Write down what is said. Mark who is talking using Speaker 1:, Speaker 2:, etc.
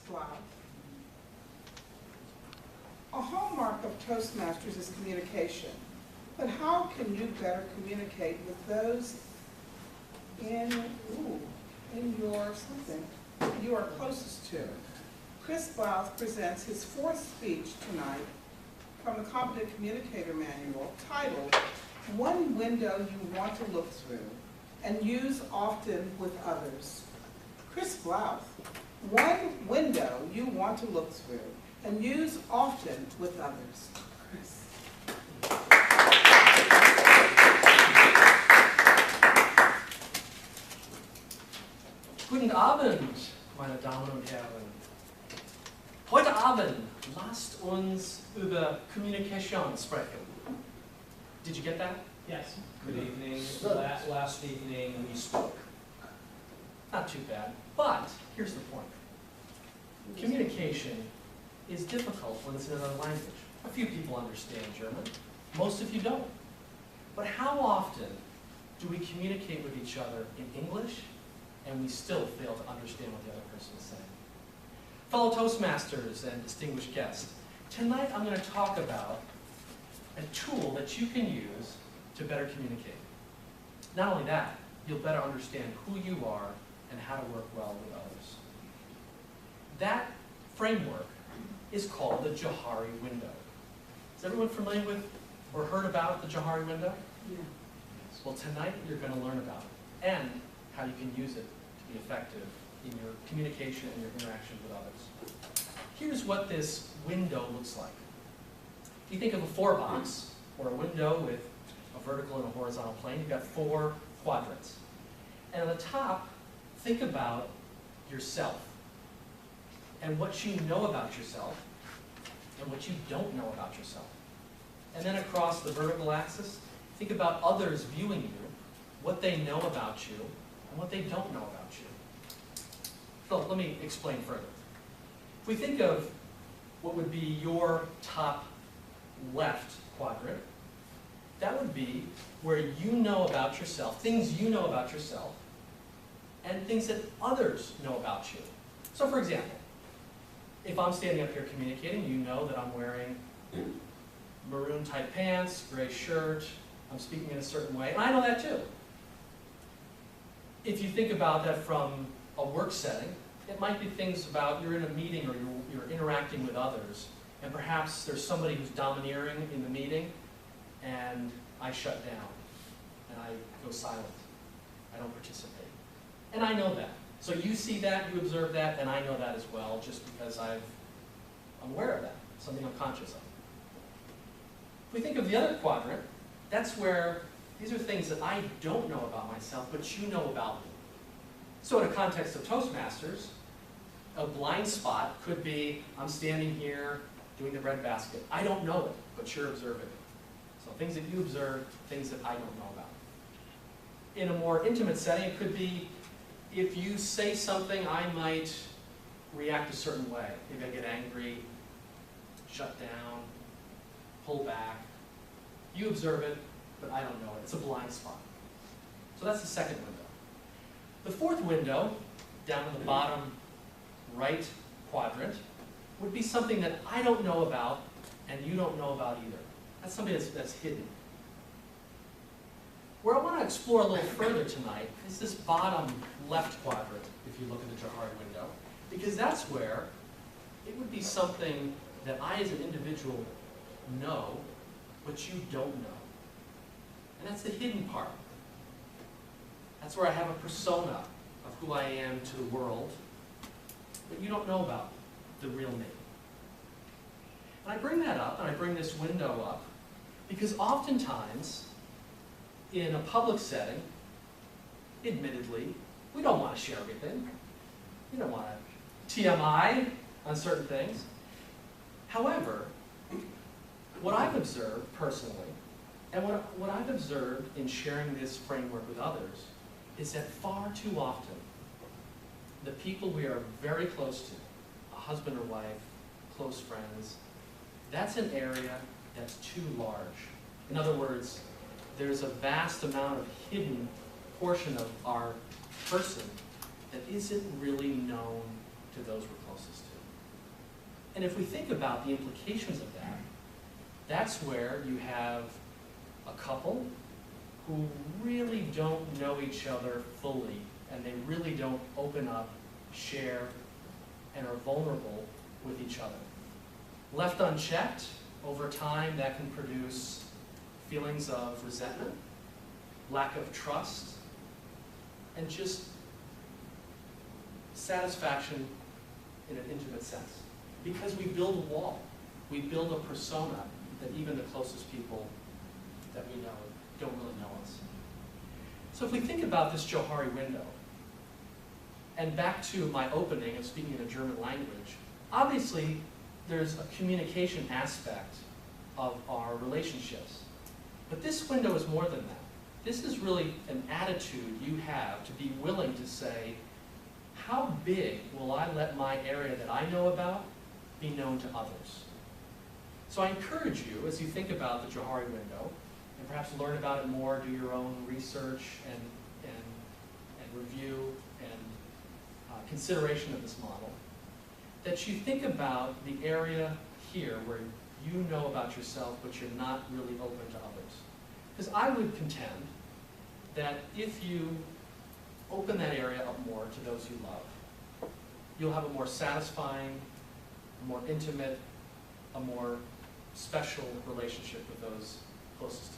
Speaker 1: Blouth. A hallmark of Toastmasters is communication. But how can you better communicate with those in your something you are closest to? Chris Blouth presents his fourth speech tonight from the Competent Communicator Manual titled, One Window You Want to Look Through and Use Often with Others. Chris Blouth, one window you want to look through and use often with others. Chris.
Speaker 2: Guten Abend, meine Damen und Herren. Heute Abend lasst uns über Communication sprechen. Did you get that?
Speaker 3: Yes. Good evening. Last evening we spoke.
Speaker 2: Not too bad, but here's the point. Communication is difficult when it's in another language. A few people understand German, most of you don't. But how often do we communicate with each other in English and we still fail to understand what the other person is saying? Fellow Toastmasters and distinguished guests, tonight I'm going to talk about a tool that you can use to better communicate. Not only that, you'll better understand who you are and how to work well with others. That framework is called the Johari window. Is everyone familiar with or heard about the Johari window?
Speaker 1: Yeah.
Speaker 2: Well, tonight you're going to learn about it and how you can use it to be effective in your communication and your interaction with others. Here's what this window looks like. If you think of a 4-box or a window with a vertical and a horizontal plane, you've got 4 quadrants. And on the top, think about yourself and what you know about yourself and what you don't know about yourself. And then across the vertical axis, think about others viewing you, what they know about you, and what they don't know about you. So let me explain further. If we think of what would be your top left quadrant, that would be where you know about yourself, things you know about yourself, and things that others know about you. So for example, if I'm standing up here communicating, you know that I'm wearing maroon type pants, gray shirt, I'm speaking in a certain way, and I know that too. If you think about that from a work setting, it might be things about you're in a meeting or you're interacting with others, and perhaps there's somebody who's domineering in the meeting, and I shut down, and I go silent. I don't participate. And I know that. So you see that, you observe that, and I know that as well, just because I'm aware of that, something I'm conscious of. If we think of the other quadrant, that's where these are things that I don't know about myself, but you know about me. So in a context of Toastmasters, a blind spot could be, I'm standing here doing the bread basket. I don't know it, but you're observing it. So things that you observe, things that I don't know about. In a more intimate setting, it could be, if you say something, I might react a certain way. Maybe I get angry, shut down, pull back. You observe it, but I don't know it. It's a blind spot. So that's the second window. The fourth window, down in the bottom right quadrant, would be something that I don't know about and you don't know about either. That's something that's hidden. Where I want to explore a little further tonight is this bottom left quadrant, if you look at the Johari window, because that's where it would be something that I as an individual know, but you don't know. And that's the hidden part. That's where I have a persona of who I am to the world, but you don't know about the real me. And I bring that up, and I bring this window up, because oftentimes, in a public setting, admittedly, we don't want to share everything. We don't want to TMI on certain things. However, what I've observed personally, and what I've observed in sharing this framework with others, is that far too often, the people we are very close to, a husband or wife, close friends, that's an area that's too large. In other words, there's a vast amount of hidden portion of our person that isn't really known to to those we're closest to. And if we think about the implications of that, that's where you have a couple who really don't know each other fully, and they really don't open up, share, and are vulnerable with each other. Left unchecked, over time, that can produce feelings of resentment, lack of trust, and just satisfaction in an intimate sense. Because we build a wall, we build a persona that even the closest people that we know don't really know us. So if we think about this Johari window, and back to my opening of speaking in a German language, obviously there's a communication aspect of our relationships. But this window is more than that. This is really an attitude you have to be willing to say, how big will I let my area that I know about be known to others? So I encourage you, as you think about the Johari window, and perhaps learn about it more, do your own research and review and consideration of this model, that you think about the area here where you know about yourself, but you're not really open to others. Because I would contend that if you open that area up more to those you love, you'll have a more satisfying, a more intimate, a more special relationship with those closest to you.